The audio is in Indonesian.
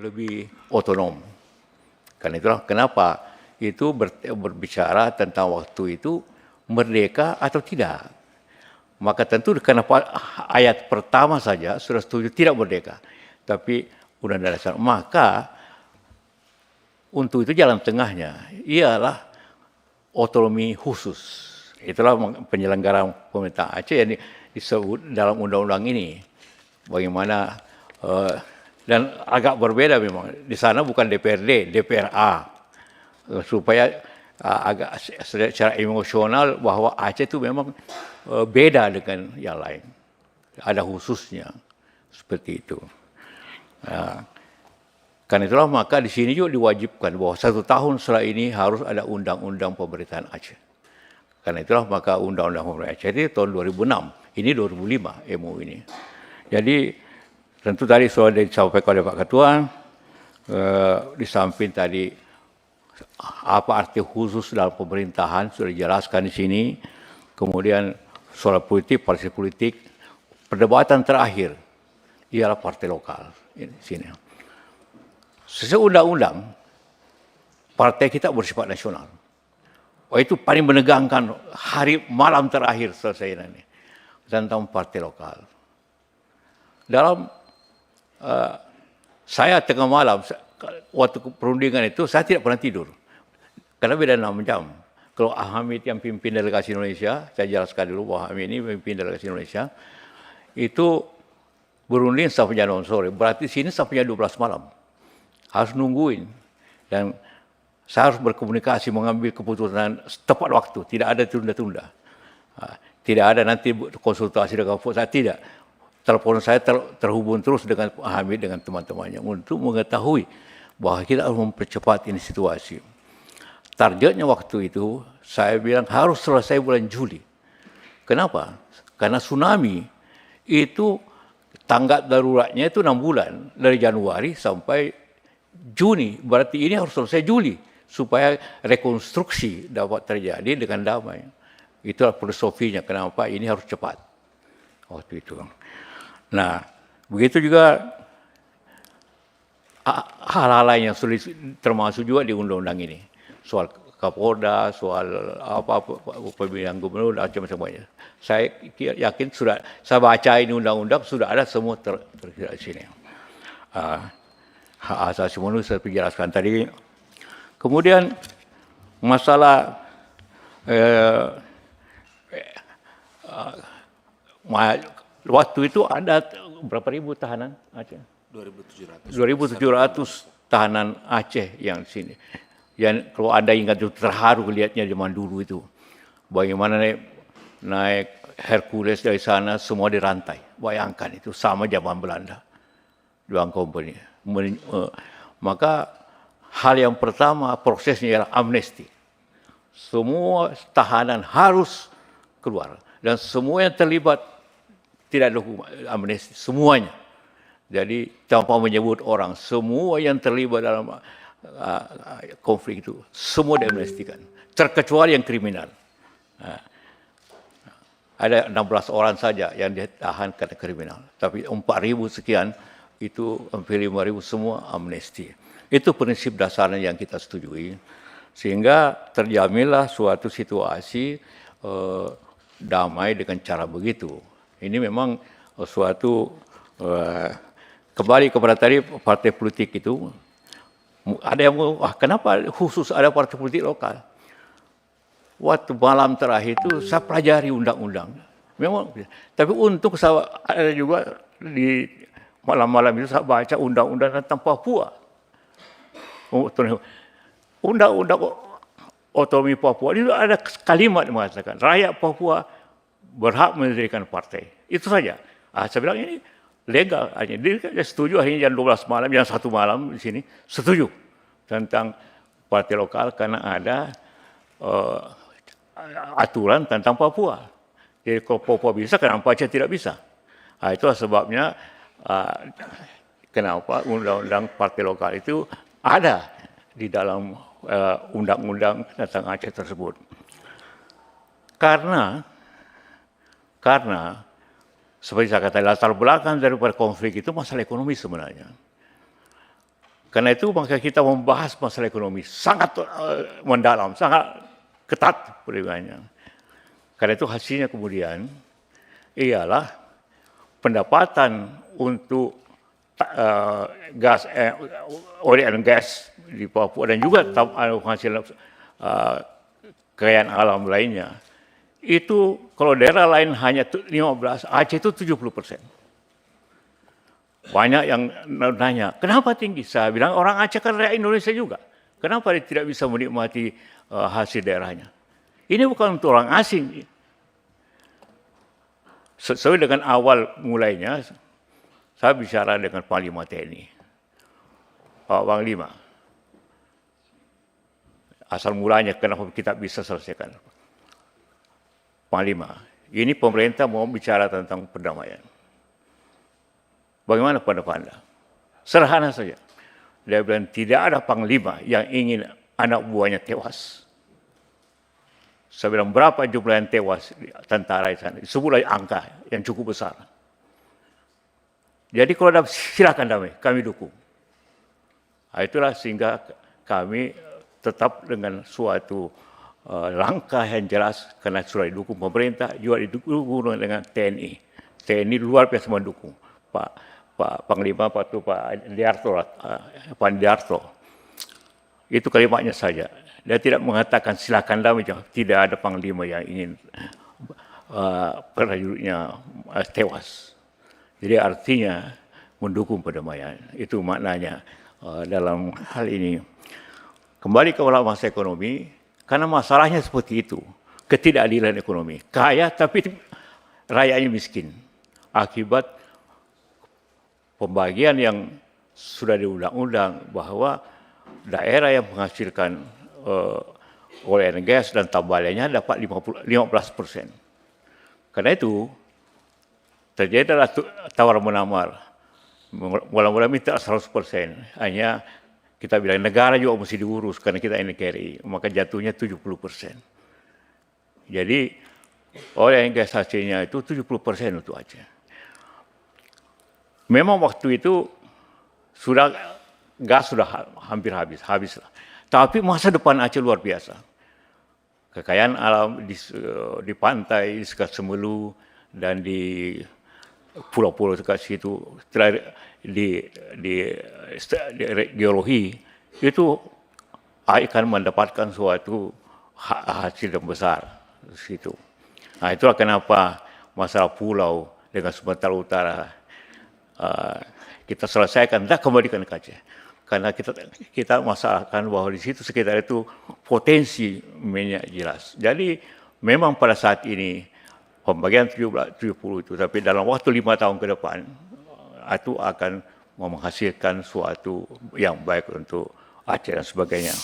lebih otonom. Karena itulah kenapa itu berbicara tentang waktu itu merdeka atau tidak. Maka tentu kenapa ayat pertama saja sudah setuju tidak merdeka. Tapi Undang-Undang Dasar. Maka untuk itu jalan tengahnya ialah otonomi khusus. Itulah penyelenggaraan pemerintah Aceh yang disebut dalam undang-undang ini. Bagaimana dan agak berbeda memang. Di sana bukan DPRD, DPRA. Supaya agak secara emosional bahwa Aceh itu memang beda dengan yang lain. Ada khususnya seperti itu. Karena itulah maka di sini juga diwajibkan bahwa 1 tahun setelah ini harus ada undang-undang pemerintahan Aceh. Karena itulah maka undang-undang pemerintahan Aceh itu tahun 2006. Ini 2005 MU ini. Jadi tentu tadi sudah disampaikan oleh Pak Ketua, di samping tadi apa arti khusus dalam pemerintahan sudah dijelaskan di sini. Kemudian soal politik, partai politik, perdebatan terakhir ialah partai lokal di sini. Sesuai undang-undang, partai kita bersifat nasional. Itu paling menegangkan hari malam terakhir selesai ini tentang partai lokal. Dalam saya tengah malam waktu perundingan itu saya tidak pernah tidur karena beda 6 jam. Kalau Hamid yang pimpin delegasi Indonesia, saya jelaskan dulu bahwa Hamid ini pimpin delegasi Indonesia, itu berunding sampai jam 6 sore. Berarti sini sampai jam 12 malam. Harus nungguin. Dan saya harus berkomunikasi, mengambil keputusan tepat waktu. Tidak ada tunda-tunda. Tidak ada nanti konsultasi dengan saya, tidak. Telepon saya terhubung terus dengan Hamid, dengan teman-temannya, untuk mengetahui bahwa kita harus mempercepat ini situasi. Targetnya waktu itu, saya bilang harus selesai bulan Juli. Kenapa? Karena tsunami itu tanggap daruratnya itu 6 bulan. Dari Januari sampai Juni, berarti ini harus selesai Juli supaya rekonstruksi dapat terjadi dengan damai. Itulah filosofinya kenapa ini harus cepat waktu itu. Nah, begitu juga hal-hal lain yang sulit termasuk juga di undang-undang ini. Soal Kapolda, soal pemilihan gubernur dan macam-macamnya. Saya yakin sudah saya baca ini undang-undang sudah ada semua terkira di sini. Hak asasi manusia saya jelaskan tadi. Kemudian masalah waktu itu ada berapa ribu tahanan Aceh? 2.700 tahanan Aceh yang di sini. Yang kalau Anda ingat itu terharu lihatnya zaman dulu itu. Bagaimana naik Hercules dari sana semua dirantai. Bayangkan itu sama zaman Belanda. Doang company. Maka hal yang pertama prosesnya ialah amnesti. Semua tahanan harus keluar dan semua yang terlibat tidak ada hukum amnesti semuanya. Jadi tanpa menyebut orang, semua yang terlibat dalam konflik itu semua diamnestikan, terkecuali yang kriminal. Ada 16 orang saja yang ditahan karena kriminal, tapi 4.000 sekian itu hampir 5.000 semua amnesti. Itu prinsip dasarnya yang kita setujui, sehingga terjaminlah suatu situasi damai dengan cara begitu. Ini memang suatu kembali kepada tadi partai politik itu. Ada yang kenapa khusus ada partai politik lokal? Waktu malam terakhir itu saya pelajari undang-undang. Memang, tapi untuk saya ada juga di malam-malam itu saya baca undang-undang tentang Papua. Undang-undang otonomi Papua itu ada kalimat yang mengatakan rakyat Papua berhak mendirikan partai. Itu saja. Saya bilang ini legal. Dia setuju akhirnya jam 12 malam, jam 1 malam di sini setuju tentang partai lokal karena ada aturan tentang Papua. Jadi kalau Papua bisa, kenapa Aceh tidak bisa? Itulah sebabnya kenapa undang-undang partai lokal itu ada di dalam undang-undang tentang Aceh tersebut. Karena seperti saya katakan latar belakang daripada konflik itu masalah ekonomi sebenarnya. Karena itu maka kita membahas masalah ekonomi sangat mendalam, sangat ketat perlindungannya. Karena itu hasilnya kemudian ialah pendapatan untuk gas, oil and gas di Papua dan juga hasil kekayaan alam lainnya. Itu kalau daerah lain hanya 15, Aceh itu 70%. Banyak yang nanya, kenapa tinggi? Saya bilang orang Aceh kan rakyat Indonesia juga. Kenapa dia tidak bisa menikmati hasil daerahnya? Ini bukan untuk orang asing. Sesuai dengan awal mulainya, saya bicara dengan Panglima TNI, Pak Panglima. Asal mulanya kenapa kita bisa selesaikan. Panglima, ini pemerintah mau bicara tentang perdamaian. Bagaimana pendapat Anda? Sederhana saja. Dia bilang tidak ada panglima yang ingin anak buahnya tewas. Saya bilang berapa jumlah yang tewas tentara di sana? Sebuah angka yang cukup besar. Jadi kalau ada silakan damai, kami dukung. Nah, itulah sehingga kami tetap dengan suatu langkah yang jelas karena sudah didukung pemerintah, juga didukung dengan TNI. TNI luar biasa mendukung. Pak Panglima, Pak Diarto. Itu kalimatnya saja. Dia tidak mengatakan silakan damai, tidak ada panglima yang ingin prajuritnya tewas. Jadi artinya mendukung perdamaian. Itu maknanya dalam hal ini. Kembali ke masa ekonomi, karena masalahnya seperti itu. Ketidakadilan ekonomi. Kaya tapi rakyatnya miskin. Akibat pembagian yang sudah diundang-undang bahwa daerah yang menghasilkan oil and gas dan tambahannya dapat 15%. Karena itu terjadilah tawar-menawar. Mula-mula minta 100%. Hanya kita bilang negara juga mesti diurus karena kita NKRI. Maka jatuhnya 70%. Jadi oil and gas hasilnya itu 70% untuk Aceh. Memang waktu itu gas sudah hampir habislah. Tapi masa depan Aceh luar biasa. Kekayaan alam di pantai, di sekat Semelu, dan di pulau-pulau dekat situ, di geologi, itu akan mendapatkan suatu hasil yang besar di situ. Nah, itulah kenapa masalah pulau dengan Sumatera Utara kita selesaikan dan kembalikan ke Aceh. Karena kita masalahkan bahwa di situ sekitar itu potensi minyak jelas. Jadi memang pada saat ini pembagian 70 itu, tapi dalam waktu 5 tahun ke depan itu akan menghasilkan suatu yang baik untuk Aceh dan sebagainya.